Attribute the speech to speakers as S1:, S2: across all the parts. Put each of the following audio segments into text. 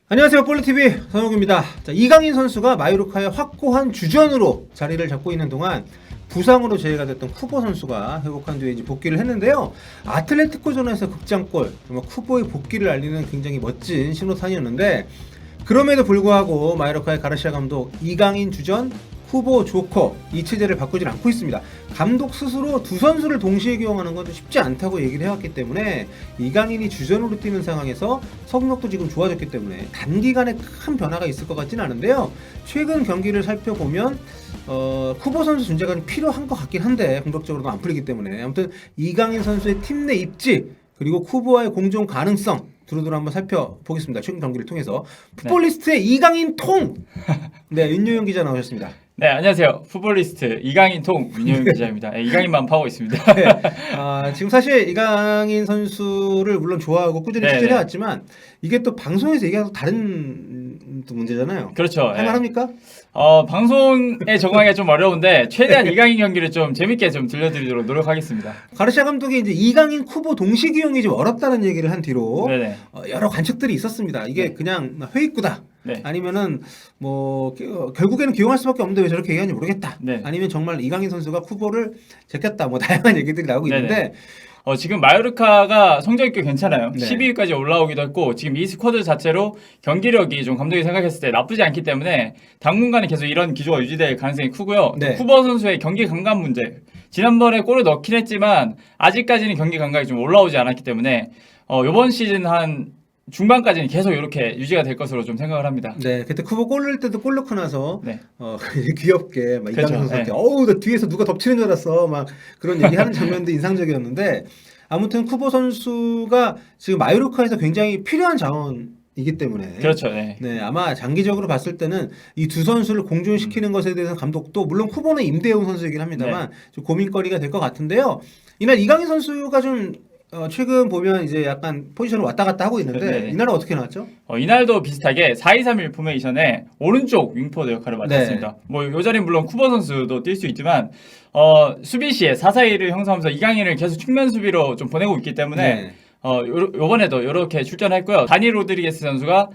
S1: 안녕하세요, 볼리TV 선욱입니다. 자, 이강인 선수가 마요르카의 확고한 주전으로 자리를 잡고 있는 동안 부상으로 제외가 됐던 쿠보 선수가 회복한 뒤에 이제 복귀를 했는데요. 아틀레티코전에서 극장골, 정말 쿠보의 복귀를 알리는 굉장히 멋진 신호탄이었는데, 그럼에도 불구하고 마요르카의 가르시아 감독 이강인 주전, 쿠보 조커 이 체제를 바꾸질 않고 있습니다. 감독 스스로 두 선수를 동시에 기용하는 건 좀 쉽지 않다고 얘기를 해왔기 때문에 이강인이 주전으로 뛰는 상황에서 성적도 지금 좋아졌기 때문에 단기간에 큰 변화가 있을 것 같지는 않은데요. 최근 경기를 살펴보면 쿠보 선수 존재가 좀 필요한 것 같긴 한데 공격적으로도 안 풀리기 때문에 아무튼 이강인 선수의 팀 내 입지 그리고 쿠보와의 공존 가능성 두루두루 한번 살펴보겠습니다. 최근 경기를 통해서 풋볼리스트의 이강인 통! 네, 윤요영 기자 나오셨습니다.
S2: 네, 안녕하세요. 풋볼리스트 이강인 통 민효영 기자입니다. 네, 이강인만 파고 있습니다.
S1: 네, 지금 사실 이강인 선수를 물론 좋아하고 꾸준히
S2: 네,
S1: 취재해왔지만 이게 또 방송에서 얘기하고 다른 또 문제잖아요.
S2: 그렇죠.
S1: 할만합니까?
S2: 방송에 적응하기가 좀 어려운데 최대한 이강인 경기를 좀 재밌게 좀 들려드리도록 노력하겠습니다.
S1: 가르시아 감독이 이제 이강인 쿠보 동시 기용이 좀 어렵다는 얘기를 한 뒤로
S2: 네네.
S1: 여러 관측들이 있었습니다. 이게
S2: 네.
S1: 그냥 회의구다.
S2: 네.
S1: 아니면은 뭐 결국에는 기용할 수밖에 없는데 왜 저렇게 얘기하는지 모르겠다.
S2: 네.
S1: 아니면 정말 이강인 선수가 쿠보를 제꼈다. 뭐 다양한 얘기들이 나오고
S2: 네네.
S1: 있는데
S2: 지금 마요르카가 성적이 꽤 괜찮아요.
S1: 네.
S2: 12위까지 올라오기도 했고 지금 이 스쿼드 자체로 경기력이 좀 감독이 생각했을 때 나쁘지 않기 때문에 당분간은 계속 이런 기조가 유지될 가능성이 크고요.
S1: 네.
S2: 쿠버 선수의 경기 감각 문제. 지난번에 골을 넣긴 했지만 아직까지는 경기 감각이 좀 올라오지 않았기 때문에 이번 시즌 한 중반까지는 계속 이렇게 유지가 될 것으로 좀 생각을 합니다.
S1: 네, 그때 쿠보 골 넣을 때도 골 넣고 나서
S2: 네.
S1: 귀엽게 막
S2: 그렇죠.
S1: 이강인 선수한테
S2: 네.
S1: 어우 나 뒤에서 누가 덮치는 줄 알았어 막 그런 얘기하는 장면도 인상적이었는데 아무튼 쿠보 선수가 지금 마요르카에서 굉장히 필요한 자원이기 때문에
S2: 그렇죠. 네.
S1: 네, 아마 장기적으로 봤을 때는 이 두 선수를 공존시키는 것에 대해서 감독도 물론 쿠보는 임대용 선수이긴 합니다만 좀 고민거리가 될 것 같은데요. 이날 이강인 선수가 좀 최근 보면 이제 약간 포지션을 왔다 갔다 하고 있는데
S2: 네네.
S1: 이날은 어떻게 나왔죠?
S2: 이날도 비슷하게 4-2-3-1 포메이션에 오른쪽 윙포드 역할을 맡았습니다. 뭐 요 자리는 물론 쿠버 선수도 뛸 수 있지만 수비 시에 4-4-2를 형성하면서 이강인을 계속 측면 수비로 좀 보내고 있기 때문에
S1: 네.
S2: 요번에도 이렇게 출전했고요. 다니 로드리게스 선수가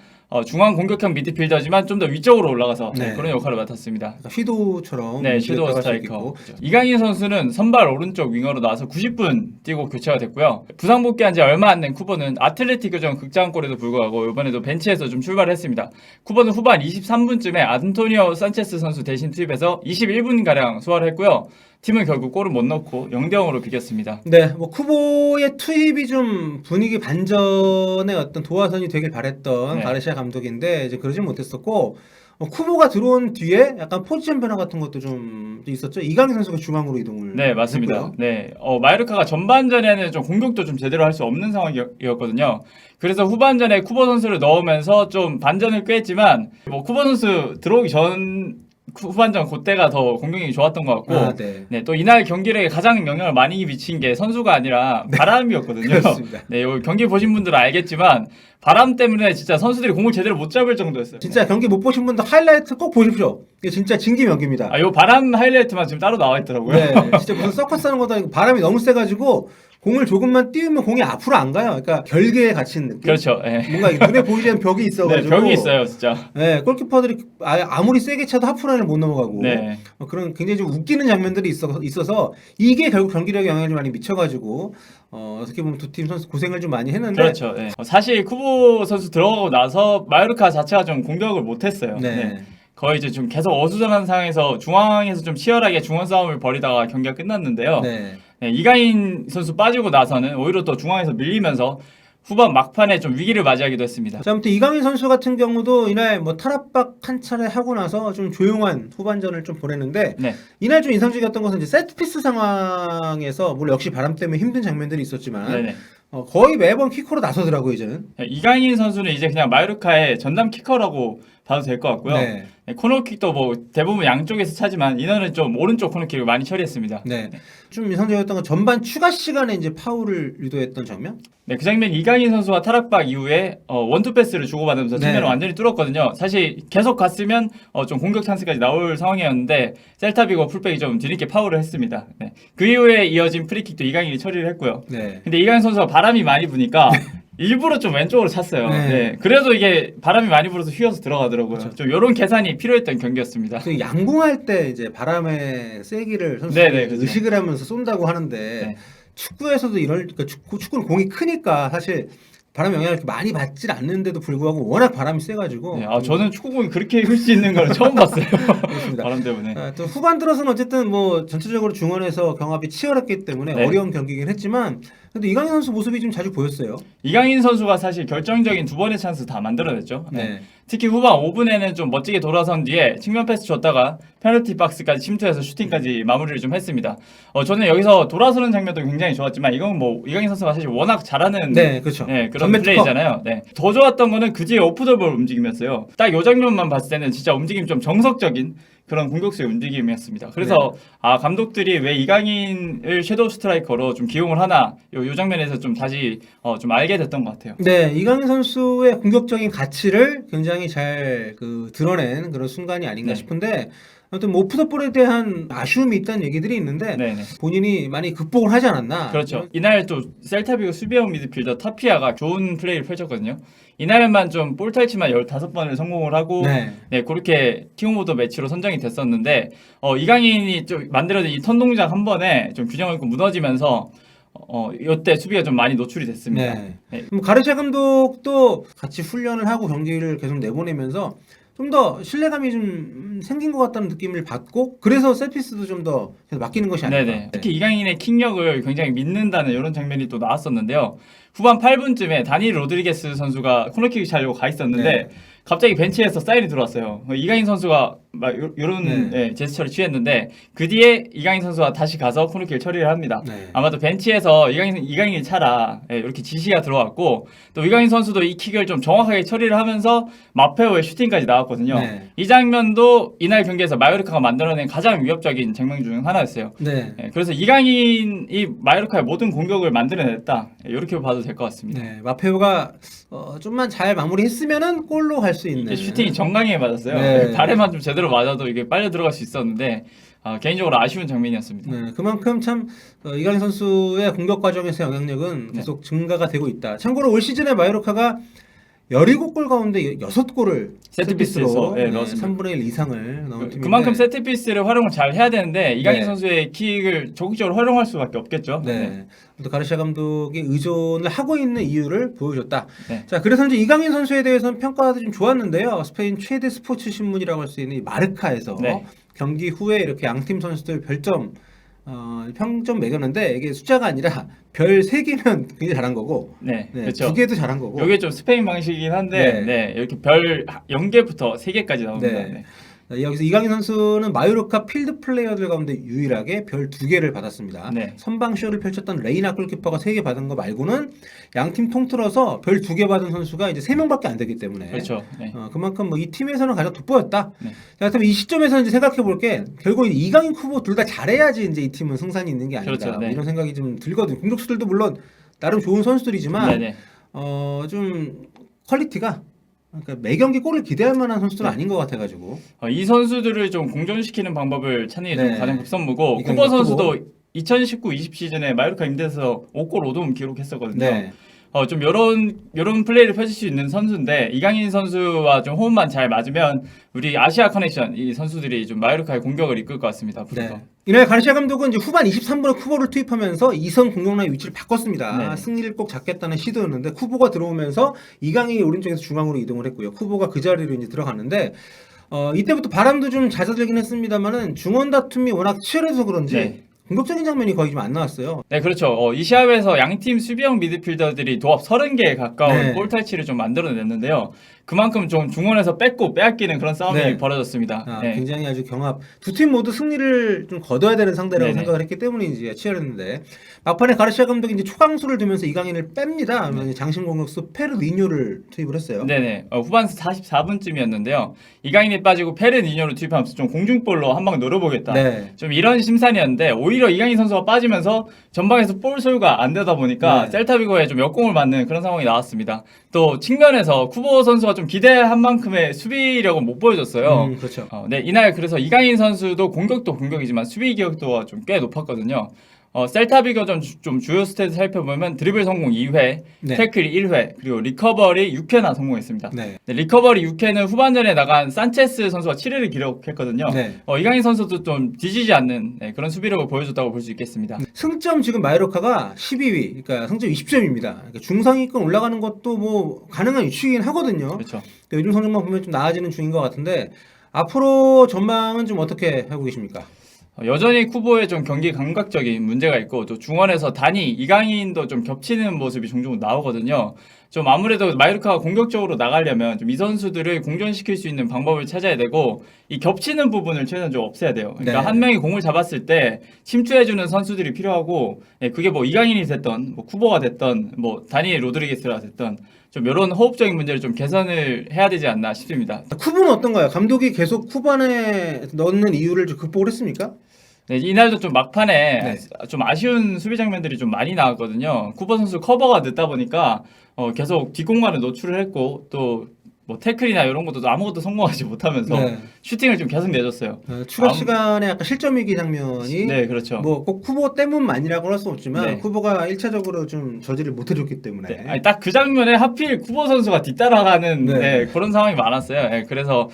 S2: 중앙 공격형 미드필더지만 좀 더 위쪽으로 올라가서
S1: 네.
S2: 그런 역할을 맡았습니다.
S1: 그러니까 휘도처럼
S2: 네, 섀도우 스트라이커. 이강인 선수는 선발 오른쪽 윙어로 나와서 90분 뛰고 교체가 됐고요. 부상 복귀한 지 얼마 안 된 쿠버는 아틀레티코전 극장골에도 불구하고 이번에도 벤치에서 좀 출발을 했습니다. 쿠버는 후반 23분쯤에 안토니오 산체스 선수 대신 투입해서 21분가량 소화를 했고요. 팀은 결국 골을 못 넣고 0-0으로 비겼습니다.
S1: 네, 뭐 쿠보의 투입이 좀 분위기 반전의 어떤 도화선이 되길 바랬던
S2: 네.
S1: 가르시아 감독인데 이제 그러지 못했었고 쿠보가 들어온 뒤에 약간 포지션 변화 같은 것도 좀 있었죠. 이강인 선수가 중앙으로 이동을
S2: 네, 맞습니다.
S1: 했고요.
S2: 네, 마요르카가 전반전에는 좀 공격도 좀 제대로 할 수 없는 상황이었거든요. 그래서 후반전에 쿠보 선수를 넣으면서 좀 반전을 꾀했지만 뭐 쿠보 선수 들어오기 전 후반전 그때가 더 공격력이 좋았던 것 같고
S1: 네.
S2: 또 이날 경기력에 가장 영향을 많이 미친 게 선수가 아니라 바람이었거든요.
S1: 그렇습니다.
S2: 네, 경기 보신 분들은 알겠지만 바람 때문에 진짜 선수들이 공을 제대로 못 잡을 정도였어요.
S1: 진짜 경기 못 보신 분들 하이라이트 꼭 보십시오. 이게 진짜 진기명기입니다.
S2: 요 바람 하이라이트만 지금 따로 나와 있더라고요.
S1: 네, 진짜 무슨 서커스 하는 것도 아니고 바람이 너무 세가지고 공을 조금만 띄우면 공이 앞으로 안 가요. 그러니까 결계에 갇힌 느낌.
S2: 그렇죠. 네.
S1: 뭔가 눈에 보이지 않는 벽이 있어가지고.
S2: 네, 벽이 있어요, 진짜.
S1: 네, 골키퍼들이 아무리 세게 차도 하프라인을 못 넘어가고
S2: 네.
S1: 그런 굉장히 좀 웃기는 장면들이 있어서 이게 결국 경기력에 영향을 좀 많이 미쳐가지고 어떻게 보면 두 팀 선수 고생을 좀 많이 했는데
S2: 그렇죠. 네. 사실 쿠보 선수 들어가고 나서 마요르카 자체가 좀 공격을 못했어요.
S1: 네.
S2: 거의 이제 좀 계속 어수선한 상황에서 중앙에서 좀 치열하게 중원 싸움을 벌이다가 경기가 끝났는데요.
S1: 네.
S2: 네, 이강인 선수 빠지고 나서는 오히려 또 중앙에서 밀리면서 후반 막판에 좀 위기를 맞이하기도 했습니다.
S1: 자, 아무튼 이강인 선수 같은 경우도 이날 뭐 탈압박 한 차례 하고 나서 좀 조용한 후반전을 좀 보냈는데
S2: 네.
S1: 이날 좀 인상적이었던 것은 이제 세트피스 상황에서 물론 역시 바람 때문에 힘든 장면들이 있었지만
S2: 네네.
S1: 거의 매번 키커로 나서더라고요 이제는.
S2: 네, 이강인 선수는 이제 그냥 마요르카의 전담 키커라고 봐도 될 것 같고요.
S1: 네.
S2: 네, 코너킥도 뭐 대부분 양쪽에서 차지만 이날은 좀 오른쪽 코너킥을 많이 처리했습니다.
S1: 네. 좀 인상적이었던 건 전반 추가 시간에 이제 파울을 유도했던 장면.
S2: 네, 그 장면 이강인 선수가 탈압박 이후에 원투 패스를 주고받으면서
S1: 네.
S2: 측면을 완전히 뚫었거든요. 사실 계속 갔으면 좀 공격 찬스까지 나올 상황이었는데 셀타비고 풀백이 좀 뒤늦게 파울을 했습니다. 네. 그 이후에 이어진 프리킥도 이강인이 처리를 했고요.
S1: 네.
S2: 근데 이강인 선수가 바람이 많이 부니까 일부러 좀 왼쪽으로 찼어요.
S1: 네.
S2: 네. 그래도 이게 바람이 많이 불어서 휘어서 들어가더라고요.
S1: 그렇죠.
S2: 좀 이런 계산이 필요했던 경기였습니다.
S1: 그 양궁할 때 이제 바람의 세기를
S2: 네,
S1: 선수들이
S2: 네, 그렇죠.
S1: 의식을 하면서 쏜다고 하는데
S2: 네.
S1: 축구에서도 그러니까 축구는 공이 크니까 사실 바람 영향을 이렇게 많이 받질 않는데도 불구하고 워낙 바람이 세가지고
S2: 네. 저는 축구공이 그렇게 흘 수 있는 걸 처음 봤어요.
S1: 그렇습니다.
S2: 바람 때문에.
S1: 또 후반 들어서는 어쨌든 뭐 전체적으로 중원에서 경합이 치열했기 때문에
S2: 네.
S1: 어려운 경기긴 했지만 그래도 이강인 선수 모습이 좀 자주 보였어요.
S2: 이강인 선수가 사실 결정적인 두 번의 찬스 다 만들어냈죠.
S1: 네.
S2: 특히 후반 5분에는 좀 멋지게 돌아선 뒤에 측면 패스 줬다가 페널티 박스까지 침투해서 슈팅까지 마무리를 좀 했습니다. 저는 여기서 돌아서는 장면도 굉장히 좋았지만 이건 뭐 이강인 선수가 사실 워낙 잘하는
S1: 네, 그렇죠.
S2: 그런
S1: 전매 특허.
S2: 플레이잖아요. 네. 더 좋았던 거는 그 뒤에 오프더볼 움직임이었어요. 딱 이 장면만 봤을 때는 진짜 움직임 좀 정석적인 그런 공격수의 움직임이었습니다. 그래서 감독들이 왜 이강인을 섀도우 스트라이커로 좀 기용을 하나 요 장면에서 좀 다시 좀 알게 됐던 것 같아요.
S1: 네, 이강인 선수의 공격적인 가치를 굉장히 잘 드러낸 그런 순간이 아닌가
S2: 네.
S1: 싶은데 아무튼 뭐 오프더볼에 대한 아쉬움이 있다는 얘기들이 있는데
S2: 네네.
S1: 본인이 많이 극복을 하지 않았나.
S2: 그렇죠. 이날 또 셀타비고 수비형 미드필더 타피아가 좋은 플레이를 펼쳤거든요. 이날만 좀 볼 탈취만 15번을 성공을 하고
S1: 네.
S2: 그렇게 팀 오브 더 매치로 선정이 됐었는데 이강인이 좀 만들어진 이 턴 동작 한 번에 좀 균형을 잃고 무너지면서 이때 수비가 좀 많이 노출이 됐습니다.
S1: 네.
S2: 네.
S1: 가르샤 감독도 같이 훈련을 하고 경기를 계속 내보내면서 좀 더 신뢰감이 좀 생긴 것 같다는 느낌을 받고 그래서 세피스도 좀 더 맡기는 것이 아닐까.
S2: 네네. 특히 이강인의 킥력을 굉장히 믿는다는 이런 장면이 또 나왔었는데요. 후반 8분쯤에 다니 로드리게스 선수가 코너킥을 차려고 가 있었는데
S1: 네.
S2: 갑자기 벤치에서 사인이 들어왔어요. 이강인 선수가 막 이런
S1: 네.
S2: 제스처를 취했는데 그 뒤에 이강인 선수가 다시 가서 코너킥을 처리를 합니다.
S1: 네.
S2: 아마도 벤치에서 이강인이 차라 이렇게 지시가 들어왔고 또 이강인 선수도 이 킥을 좀 정확하게 처리를 하면서 마페오의 슈팅까지 나왔거든요.
S1: 네.
S2: 이 장면도 이날 경기에서 마요르카가 만들어낸 가장 위협적인 장면 중 하나였어요.
S1: 네.
S2: 그래서 이강인이 마요르카의 모든 공격을 만들어냈다. 이렇게 봐도 될 것 같습니다.
S1: 네. 마페오가 좀만 잘 마무리했으면은 골로 갈 수 있는.
S2: 이게 슈팅이 정강이에 맞았어요.
S1: 네.
S2: 발에만 좀 제대로 맞아도 이게 빨려 들어갈 수 있었는데 개인적으로 아쉬운 장면이었습니다.
S1: 네, 그만큼 참 이강인 선수의 공격 과정에서 영향력은 계속 증가가 되고 있다. 참고로 올 시즌에 마요르카가 17골 가운데 6골을
S2: 세트피스에서 넣었습니다.
S1: 3분의 1 이상을 넣은 팀인데
S2: 그만큼 세트피스를 활용을 잘 해야 되는데 이강인
S1: 네.
S2: 선수의 킥을 적극적으로 활용할 수밖에 없겠죠.
S1: 네. 또 가르시아 감독이 의존을 하고 있는 이유를 보여줬다.
S2: 네.
S1: 자, 그래서 이제 이강인 선수에 대해서는 평가가 좀 좋았는데요. 스페인 최대 스포츠 신문이라고 할 수 있는 이 마르카에서
S2: 네.
S1: 경기 후에 이렇게 양팀 선수들 별점 평점 매겼는데 이게 숫자가 아니라 별 3개면 굉장히 잘한 거고
S2: 네,
S1: 네,
S2: 그렇죠.
S1: 2개도 잘한 거고
S2: 이게 좀 스페인 방식이긴 한데
S1: 네.
S2: 이렇게 별 0개부터 3개까지 나옵니다.
S1: 네.
S2: 네.
S1: 여기서 이강인 선수는 마요르카 필드 플레이어들 가운데 유일하게 별 2개를 받았습니다.
S2: 네.
S1: 선방쇼를 펼쳤던 레이나 골키퍼가 3개 받은 거 말고는 양팀 통틀어서 별 2개 받은 선수가 이제 3명밖에 안 되기 때문에
S2: 그렇죠. 네.
S1: 그만큼 뭐 이 팀에서는 가장 돋보였다.
S2: 네.
S1: 자, 그럼 이 시점에서 이제 생각해 볼게 결국 이강인 쿠보 둘 다 잘해야지 이제 이 팀은 승산이 있는 게 아닌가
S2: 그렇죠. 네.
S1: 뭐 이런 생각이 좀 들거든요. 공격수들도 물론 나름 좋은 선수들이지만
S2: 네네.
S1: 좀 퀄리티가 그러니까 매 경기 골을 기대할 만한 선수들은
S2: 네.
S1: 아닌 것 같아가지고
S2: 이 선수들을 좀 공존시키는 방법을 찾는 게 좀
S1: 네.
S2: 가장 급선무고
S1: 이강인
S2: 쿠버 선수도 2019-20 시즌에 마요르카 임대에서 5골 5도움 기록했었거든요.
S1: 네.
S2: 좀 요런 플레이를 펼칠 수 있는 선수인데 이강인 선수와 좀 호흡만 잘 맞으면 우리 아시아 커넥션 이 선수들이 좀 마요르카의 공격을 이끌 것 같습니다. 앞으로도.
S1: 네. 이날 가르시아 감독은 이제 후반 23분에 쿠보를 투입하면서 2선 공격라인 위치를 바꿨습니다.
S2: 네.
S1: 승리를 꼭 잡겠다는 시도였는데 쿠보가 들어오면서 이강인이 오른쪽에서 중앙으로 이동을 했고요. 쿠보가 그 자리로 이제 들어갔는데 이때부터 바람도 좀 잦아들긴 했습니다만은 중원 다툼이 워낙 치열해서 그런지
S2: 네.
S1: 공격적인 장면이 거의 좀 안 나왔어요.
S2: 네, 그렇죠. 이 시합에서 양팀 수비형 미드필더들이 도합 30개에 가까운
S1: 네.
S2: 골 탈취를 좀 만들어냈는데요. 그만큼 좀 중원에서 뺏고 빼앗기는 그런 싸움이
S1: 네.
S2: 벌어졌습니다. 네.
S1: 굉장히 아주 경합. 두 팀 모두 승리를 좀 거둬야 되는 상대라고
S2: 네네.
S1: 생각을 했기 때문인지 치열했는데 막판에 가르시아 감독이 이제 초강수를 두면서 이강인을 뺍니다. 그러면 장신 공격수 페르니뇨를 투입을 했어요.
S2: 네네. 후반 44분쯤이었는데요. 이강인이 빠지고 페르니뇨를 투입하면서 좀 공중볼로 한 방 노려보겠다.
S1: 네.
S2: 좀 이런 심산이었는데 오히려 이강인 선수가 빠지면서 전방에서 볼 소유가 안 되다 보니까
S1: 네.
S2: 셀타비고에 좀 역공을 맞는 그런 상황이 나왔습니다. 또 측면에서 쿠보 선수가 좀 기대한 만큼의 수비력은 못 보여줬어요.
S1: 그렇죠.
S2: 네, 이날 그래서 이강인 선수도 공격도 공격이지만 수비 기억도가 좀 꽤 높았거든요. 셀타비 교전 좀 주요 스탯 살펴보면 드리블 성공 2회,
S1: 네.
S2: 태클 1회, 그리고 리커버리 6회나 성공했습니다.
S1: 네.
S2: 네, 리커버리 6회는 후반전에 나간 산체스 선수가 7회를 기록했거든요.
S1: 네.
S2: 이강인 선수도 좀 뒤지지 않는 그런 수비력을 보여줬다고 볼 수 있겠습니다.
S1: 승점 지금 마요르카가 12위, 그러니까 승점 20점입니다. 그러니까 중상위권 올라가는 것도 뭐 가능한 위치이긴 하거든요.
S2: 그렇죠.
S1: 근데 요즘 성적만 보면 좀 나아지는 중인 것 같은데 앞으로 전망은 좀 어떻게 하고 계십니까?
S2: 여전히 쿠보에 좀 경기 감각적인 문제가 있고 또 중원에서 단이 이강인도 좀 겹치는 모습이 종종 나오거든요. 좀 아무래도 마요르카가 공격적으로 나가려면 좀 이 선수들을 공존시킬 수 있는 방법을 찾아야 되고 이 겹치는 부분을 최대한 좀 없애야 돼요. 그러니까
S1: 네.
S2: 한 명이 공을 잡았을 때 침투해주는 선수들이 필요하고 그게 뭐 이강인이 됐던 뭐 쿠보가 됐던 뭐 다니 로드리게스가 됐던 좀 이런 호흡적인 문제를 좀 개선을 해야 되지 않나 싶습니다.
S1: 쿠보는 어떤가요? 감독이 계속 쿠반에 넣는 이유를 좀 극복을 했습니까?
S2: 네, 이날도 좀 막판에
S1: 네.
S2: 좀 아쉬운 수비 장면들이 좀 많이 나왔거든요. 쿠버 선수 커버가 늦다 보니까 계속 뒷공간을 노출을 했고 또 뭐 태클이나 이런 것도 아무것도 성공하지 못하면서
S1: 네.
S2: 슈팅을 좀 계속 내줬어요.
S1: 추가 시간에 약간 실점위기 장면이
S2: 네, 그렇죠.
S1: 뭐 꼭 쿠보 때문만이라고는 할 수 없지만
S2: 네.
S1: 쿠보가 1차적으로 좀 저지를 못해줬기 때문에
S2: 네, 아니, 딱 그 장면에 하필 쿠버 선수가 뒤따라가는
S1: 네.
S2: 그런 상황이 많았어요. 그래서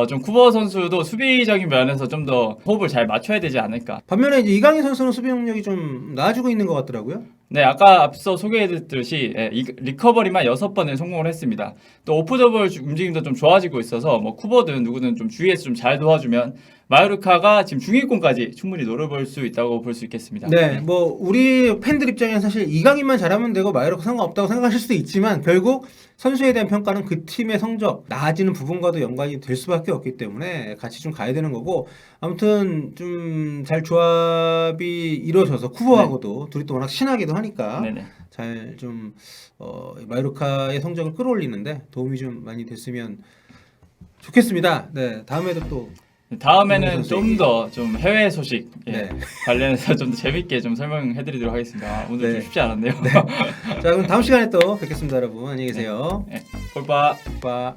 S2: 좀 쿠버 선수도 수비적인 면에서 좀 더 호흡을 잘 맞춰야 되지 않을까.
S1: 반면에 이제 이강인 선수는 수비 능력이 좀 나아지고 있는 것 같더라고요.
S2: 네, 아까 앞서 소개해드렸듯이 리커버리만 6번을 성공을 했습니다. 또 오프더볼 움직임도 좀 좋아지고 있어서 뭐 쿠버든 누구든 좀 주위에서 좀 잘 도와주면 마요르카가 지금 중위권까지 충분히 노려볼 수 있다고 볼 수 있겠습니다.
S1: 네, 뭐 우리 팬들 입장에는 사실 이강인만 잘하면 되고 마요르카 상관없다고 생각하실 수도 있지만 결국 선수에 대한 평가는 그 팀의 성적 나아지는 부분과도 연관이 될 수밖에 없기 때문에 같이 좀 가야 되는 거고 아무튼 좀 잘 조합이 이루어져서 쿠보하고도 둘이 또 워낙 친하기도 하니까
S2: 네네.
S1: 잘 좀 마요르카의 성적을 끌어올리는데 도움이 좀 많이 됐으면 좋겠습니다. 네, 다음에도 또
S2: 다음에는 좀 더 좀 해외 소식
S1: 네.
S2: 관련해서 좀 더 재밌게 좀 설명해드리도록 하겠습니다. 오늘
S1: 네.
S2: 좀 쉽지 않았네요.
S1: 자, 그럼 다음 시간에 또 뵙겠습니다, 여러분. 안녕히 계세요.
S2: 네, 골바.
S1: 빠.